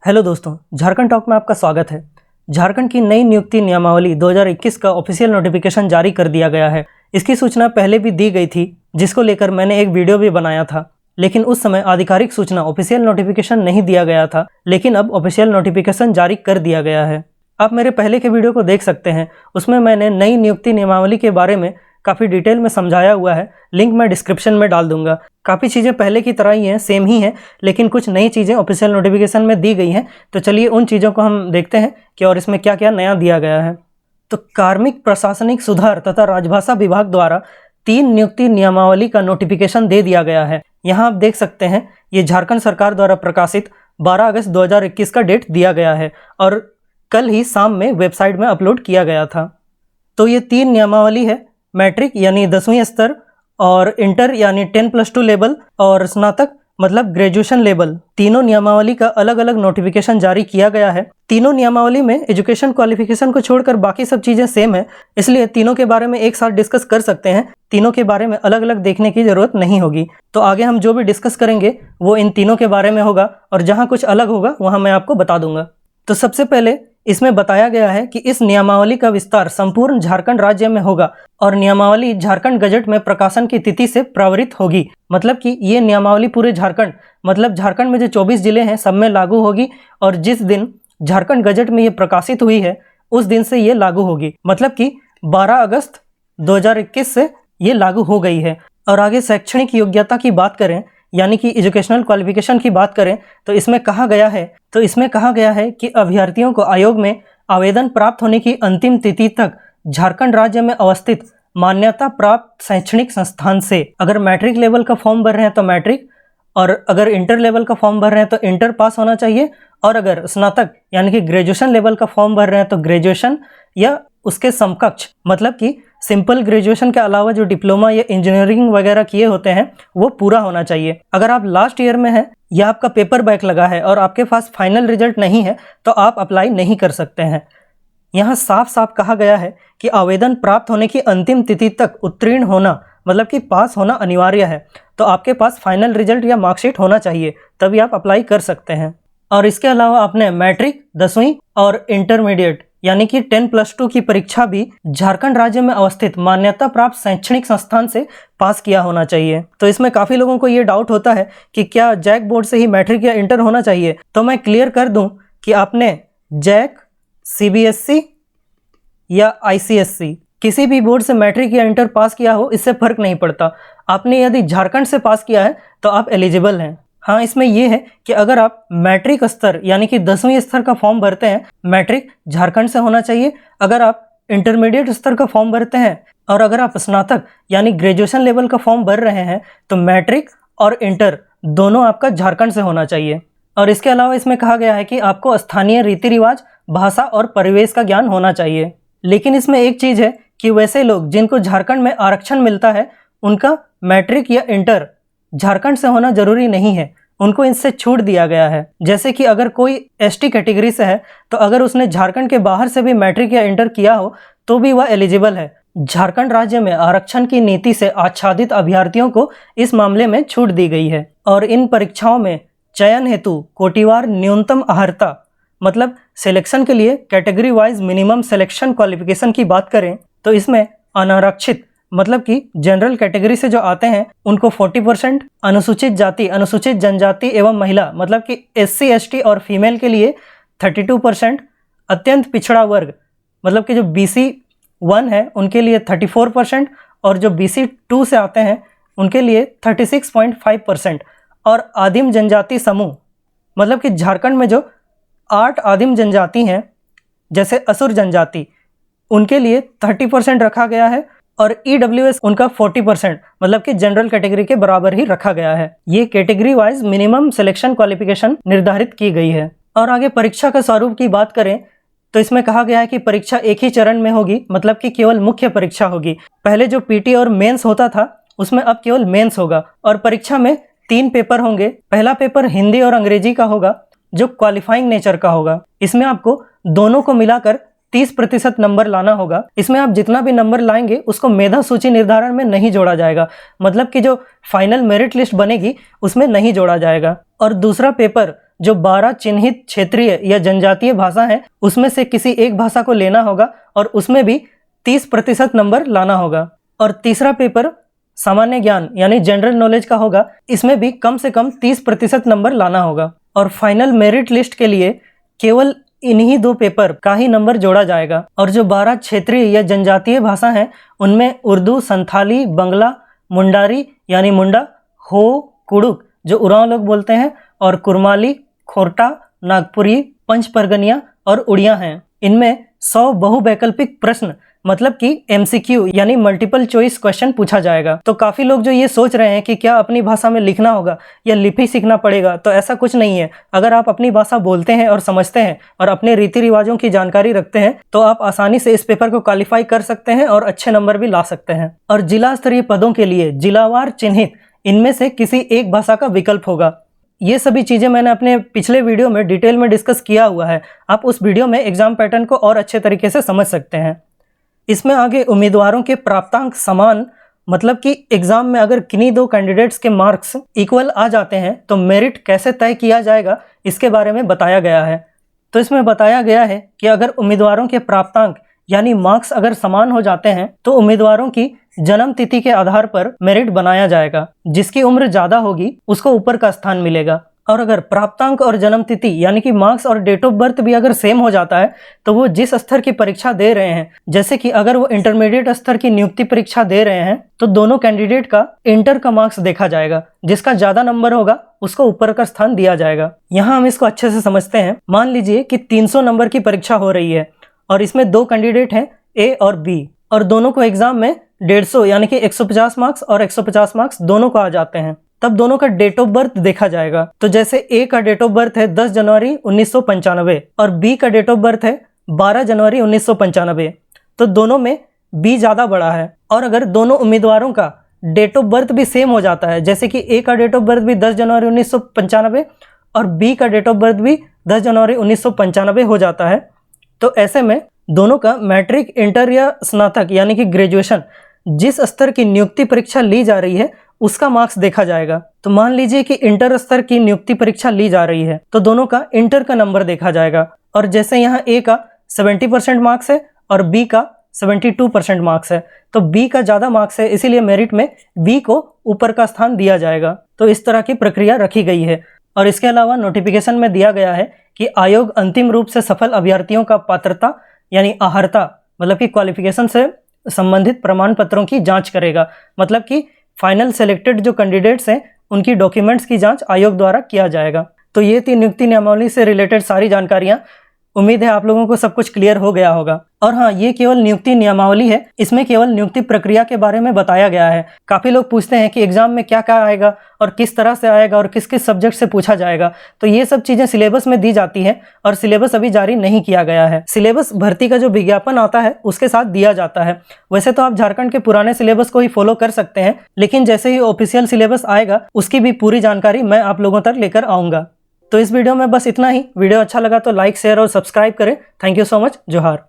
Hello दोस्तों, Jharkhand talk में आपका स्वागत है। झारखंड की नई नियुक्ति नियमावली 2021 का ऑफिशियल नोटिफिकेशन जारी कर दिया गया है। इसकी सूचना पहले भी दी गई थी, जिसको लेकर मैंने एक वीडियो भी बनाया था, लेकिन उस समय आधिकारिक सूचना ऑफिशियल नोटिफिकेशन नहीं दिया गया था। लेकिन अब ऑफिशियल नोटिफिकेशन जारी कर दिया गया है। आप मेरे पहले के वीडियो को देख सकते हैं, उसमें मैंने नई नियुक्ति नियमावली के बारे में काफ़ी डिटेल में समझाया हुआ है। लिंक मैं डिस्क्रिप्शन में डाल दूंगा। काफ़ी चीज़ें पहले की तरह ही हैं, सेम ही हैं, लेकिन कुछ नई चीज़ें ऑफिशियल नोटिफिकेशन में दी गई हैं। तो चलिए उन चीज़ों को हम देखते हैं कि और इसमें क्या क्या नया दिया गया है। तो कार्मिक प्रशासनिक सुधार तथा राजभाषा विभाग द्वारा 3 नियुक्ति नियमावली का नोटिफिकेशन दे दिया गया है। यहाँ आप देख सकते हैं, ये झारखंड सरकार द्वारा प्रकाशित 12 अगस्त 2021 का डेट दिया गया है और कल ही शाम में वेबसाइट में अपलोड किया गया था। तो ये 3 नियमावली है, मैट्रिक यानी 10वीं स्तर, और इंटर यानी 10+2 लेवल, और स्नातक मतलब ग्रेजुएशन लेवल। तीनों नियमावली का अलग अलग नोटिफिकेशन जारी किया गया है। तीनों नियमावली में एजुकेशन क्वालिफिकेशन को छोड़कर बाकी सब चीज़ें सेम है, इसलिए तीनों के बारे में एक साथ डिस्कस कर सकते हैं। तीनों के बारे में अलग अलग देखने की ज़रूरत नहीं होगी। तो आगे हम जो भी डिस्कस करेंगे वो इन तीनों के बारे में होगा, और जहाँ कुछ अलग होगा वहाँ मैं आपको बता दूंगा। तो सबसे पहले इसमें बताया गया है कि इस नियमावली का विस्तार संपूर्ण झारखंड राज्य में होगा और नियमावली झारखंड गजट में प्रकाशन की तिथि से प्रवृत्त होगी। मतलब कि ये नियमावली पूरे झारखंड, मतलब झारखंड में जो 24 जिले हैं सब में लागू होगी, और जिस दिन झारखंड गजट में ये प्रकाशित हुई है उस दिन से ये लागू होगी। मतलब कि 12 अगस्त 2021 से ये लागू हो गई है। और आगे शैक्षणिक योग्यता की बात करें, यानी कि एजुकेशनल क्वालिफिकेशन की बात करें, तो इसमें कहा गया है कि अभ्यर्थियों को आयोग में आवेदन प्राप्त होने की अंतिम तिथि तक झारखंड राज्य में अवस्थित मान्यता प्राप्त शैक्षणिक संस्थान से, अगर मैट्रिक लेवल का फॉर्म भर रहे हैं तो मैट्रिक, और अगर इंटर लेवल का फॉर्म भर रहे हैं तो इंटर पास होना चाहिए, और अगर स्नातक यानी कि ग्रेजुएशन लेवल का फॉर्म भर रहे हैं तो ग्रेजुएशन या उसके समकक्ष, मतलब कि सिंपल ग्रेजुएशन के अलावा जो डिप्लोमा या इंजीनियरिंग वगैरह किए होते हैं वो पूरा होना चाहिए। अगर आप लास्ट ईयर में हैं या आपका पेपर बैक लगा है और आपके पास फाइनल रिजल्ट नहीं है तो आप अप्लाई नहीं कर सकते हैं। यहाँ साफ साफ कहा गया है कि आवेदन प्राप्त होने की अंतिम तिथि तक उत्तीर्ण होना, मतलब कि पास होना अनिवार्य है। तो आपके पास फाइनल रिजल्ट या मार्कशीट होना चाहिए, तभी आप अप्लाई कर सकते हैं। और इसके अलावा आपने मैट्रिक, 10वीं और इंटरमीडिएट यानी कि 10+2 की परीक्षा भी झारखंड राज्य में अवस्थित मान्यता प्राप्त शैक्षणिक संस्थान से पास किया होना चाहिए। तो इसमें काफ़ी लोगों को ये डाउट होता है कि क्या जैक बोर्ड से ही मैट्रिक या इंटर होना चाहिए। तो मैं क्लियर कर दूं कि आपने जैक, CBSE या ICSE किसी भी बोर्ड से मैट्रिक या इंटर पास किया हो, इससे फर्क नहीं पड़ता। आपने यदि झारखंड से पास किया है तो आप एलिजिबल हैं। हाँ, इसमें यह है कि अगर आप मैट्रिक स्तर यानी कि 10वीं स्तर का फॉर्म भरते हैं, मैट्रिक झारखंड से होना चाहिए। अगर आप इंटरमीडिएट स्तर का फॉर्म भरते हैं और अगर आप स्नातक यानी ग्रेजुएशन लेवल का फॉर्म भर रहे हैं तो मैट्रिक और इंटर दोनों आपका झारखंड से होना चाहिए। और इसके अलावा इसमें कहा गया है कि आपको स्थानीय रीति रिवाज, भाषा और परिवेश का ज्ञान होना चाहिए। लेकिन इसमें एक चीज़ है कि वैसे लोग जिनको झारखंड में आरक्षण मिलता है उनका मैट्रिक या इंटर झारखंड से होना जरूरी नहीं है, उनको इससे छूट दिया गया है। जैसे कि अगर कोई ST कैटेगरी से है तो अगर उसने झारखंड के बाहर से भी मैट्रिक या इंटर किया हो तो भी वह एलिजिबल है। झारखंड राज्य में आरक्षण की नीति से आच्छादित अभ्यर्थियों को इस मामले में छूट दी गई है। और इन परीक्षाओं में चयन हेतु कोटिवार न्यूनतम अर्हता, मतलब सिलेक्शन के लिए category wise minimum selection qualification की बात करें तो इसमें अनारक्षित मतलब कि जनरल कैटेगरी से जो आते हैं उनको 40%, अनुसूचित जाति, अनुसूचित जनजाति एवं महिला मतलब कि SC ST और फीमेल के लिए 32%, अत्यंत पिछड़ा वर्ग मतलब कि जो BC1 है उनके लिए 34%, और जो BC2 से आते हैं उनके लिए 36.5%, और आदिम जनजाति समूह मतलब कि झारखंड में जो 8 आदिम जनजाति हैं जैसे असुर जनजाति, उनके लिए 30% रखा गया है, और EWS उनका 40% मतलब कि जनरल कैटेगरी के बराबर ही रखा गया है। ये category wise minimum selection qualification निर्धारित की गई है। और आगे परीक्षा का स्वरूप की बात करें तो इसमें कहा गया है कि परीक्षा एक ही चरण में होगी, मतलब कि केवल मुख्य परीक्षा होगी। पहले जो PT और मेंस होता था उसमें अब केवल मेंस होगा, और परीक्षा में 3 पेपर होंगे। पहला पेपर हिंदी और अंग्रेजी का होगा जो क्वालिफाइंग नेचर का होगा। इसमें आपको दोनों को मिलाकर 30% नंबर लाना होगा। इसमें आप जितना भी नंबर लाएंगे उसको मेधा सूची निर्धारण में नहीं जोड़ा जाएगा, मतलब कि जो फाइनल मेरिट लिस्ट बनेगी उसमें नहीं जोड़ा जाएगा। और दूसरा पेपर जो 12 चिन्हित क्षेत्रीय या जनजातीय भाषा हैं उसमें से किसी एक भाषा को लेना होगा और उसमें भी 30% नंबर लाना होगा। और तीसरा पेपर सामान्य ज्ञान यानी जनरल नॉलेज का होगा, इसमें भी कम से कम 30% नंबर लाना होगा। और फाइनल मेरिट लिस्ट के लिए केवल इन्हीं 2 पेपर का ही नंबर जोड़ा जाएगा। और जो 12 क्षेत्रीय या जनजातीय भाषा हैं उनमें उर्दू, संथाली, बंगला, मुंडारी यानी मुंडा, हो, कुड़ुक जो उरांव लोग बोलते हैं, और कुरमाली, खोरटा, नागपुरी, पंच परगनिया और उड़िया हैं। इनमें 100 बहुवैकल्पिक प्रश्न मतलब कि MCQ यानी मल्टीपल चॉइस क्वेश्चन पूछा जाएगा। तो काफ़ी लोग जो ये सोच रहे हैं कि क्या अपनी भाषा में लिखना होगा या लिपि सीखना पड़ेगा, तो ऐसा कुछ नहीं है। अगर आप अपनी भाषा बोलते हैं और समझते हैं और अपने रीति रिवाजों की जानकारी रखते हैं तो आप आसानी से इस पेपर को क्वालिफाई कर सकते हैं और अच्छे नंबर भी ला सकते हैं। और जिला स्तरीय पदों के लिए जिलावार चिन्हित इनमें से किसी एक भाषा का विकल्प होगा। ये सभी चीज़ें मैंने अपने पिछले वीडियो में डिटेल में डिस्कस किया हुआ है, आप उस वीडियो में एग्जाम पैटर्न को और अच्छे तरीके से समझ सकते हैं। इसमें आगे उम्मीदवारों के प्राप्तांक समान, मतलब कि एग्जाम में अगर किन्हीं 2 कैंडिडेट्स के मार्क्स इक्वल आ जाते हैं तो मेरिट कैसे तय किया जाएगा इसके बारे में बताया गया है। तो इसमें बताया गया है कि अगर उम्मीदवारों के प्राप्तांक यानी मार्क्स अगर समान हो जाते हैं तो उम्मीदवारों की जन्म तिथि के आधार पर मेरिट बनाया जाएगा। जिसकी उम्र ज़्यादा होगी उसको ऊपर का स्थान मिलेगा। और अगर प्राप्तांक और जन्म तिथि यानी कि मार्क्स और डेट ऑफ बर्थ भी अगर सेम हो जाता है तो वो जिस स्तर की परीक्षा दे रहे हैं, जैसे कि अगर वो इंटरमीडिएट स्तर की नियुक्ति परीक्षा दे रहे हैं तो दोनों कैंडिडेट का इंटर का मार्क्स देखा जाएगा। जिसका ज़्यादा नंबर होगा उसको ऊपर का स्थान दिया जाएगा। यहाँ हम इसको अच्छे से समझते हैं। मान लीजिए कि 300 नंबर की परीक्षा हो रही है और इसमें 2 कैंडिडेट हैं A और B, और दोनों को एग्जाम में 150 यानी कि 150 मार्क्स और 150 मार्क्स दोनों को आ जाते हैं। तब दोनों का डेट ऑफ बर्थ देखा जाएगा। तो जैसे A का डेट ऑफ बर्थ है 10 जनवरी 1995 और B का डेट ऑफ बर्थ है 12 जनवरी 1995, तो दोनों में B ज़्यादा बड़ा है। और अगर दोनों उम्मीदवारों का डेट ऑफ बर्थ भी सेम हो जाता है, जैसे कि A का डेट ऑफ बर्थ भी 10 जनवरी 1995 और B का डेट ऑफ बर्थ भी 10 जनवरी 1995 हो जाता है, तो ऐसे में दोनों का मैट्रिक, इंटर या स्नातक यानी कि ग्रेजुएशन जिस स्तर की नियुक्ति परीक्षा ली जा रही है उसका मार्क्स देखा जाएगा। तो मान लीजिए कि इंटर स्तर की नियुक्ति परीक्षा ली जा रही है तो दोनों का इंटर का नंबर देखा जाएगा। और जैसे यहाँ A का 70% मार्क्स है और B का 72% मार्क्स है, तो B का ज़्यादा मार्क्स है, इसीलिए मेरिट में B को ऊपर का स्थान दिया जाएगा। तो इस तरह की प्रक्रिया रखी गई है। और इसके अलावा नोटिफिकेशन में दिया गया है कि आयोग अंतिम रूप से सफल अभ्यर्थियों का पात्रता यानी अहर्ता मतलब कि क्वालिफिकेशन से संबंधित प्रमाण पत्रों की जांच करेगा। मतलब कि फाइनल सेलेक्टेड जो कैंडिडेट्स हैं उनकी डॉक्यूमेंट्स की जांच आयोग द्वारा किया जाएगा। तो ये थी नियुक्ति नियमावली से रिलेटेड सारी जानकारियां। उम्मीद है आप लोगों को सब कुछ क्लियर हो गया होगा। और हाँ, ये केवल नियुक्ति नियमावली है, इसमें केवल नियुक्ति प्रक्रिया के बारे में बताया गया है। काफ़ी लोग पूछते हैं कि एग्जाम में क्या क्या आएगा और किस तरह से आएगा और किस किस सब्जेक्ट से पूछा जाएगा, तो ये सब चीज़ें सिलेबस में दी जाती हैं और सिलेबस अभी जारी नहीं किया गया है। सिलेबस भर्ती का जो विज्ञापन आता है उसके साथ दिया जाता है। वैसे तो आप झारखंड के पुराने सिलेबस को ही फॉलो कर सकते हैं, लेकिन जैसे ही ऑफिशियल सिलेबस आएगा उसकी भी पूरी जानकारी मैं आप लोगों तक लेकर आऊँगा। तो इस वीडियो में बस इतना ही। वीडियो अच्छा लगा तो लाइक, शेयर और सब्सक्राइब करें। Thank you so much. जोहार।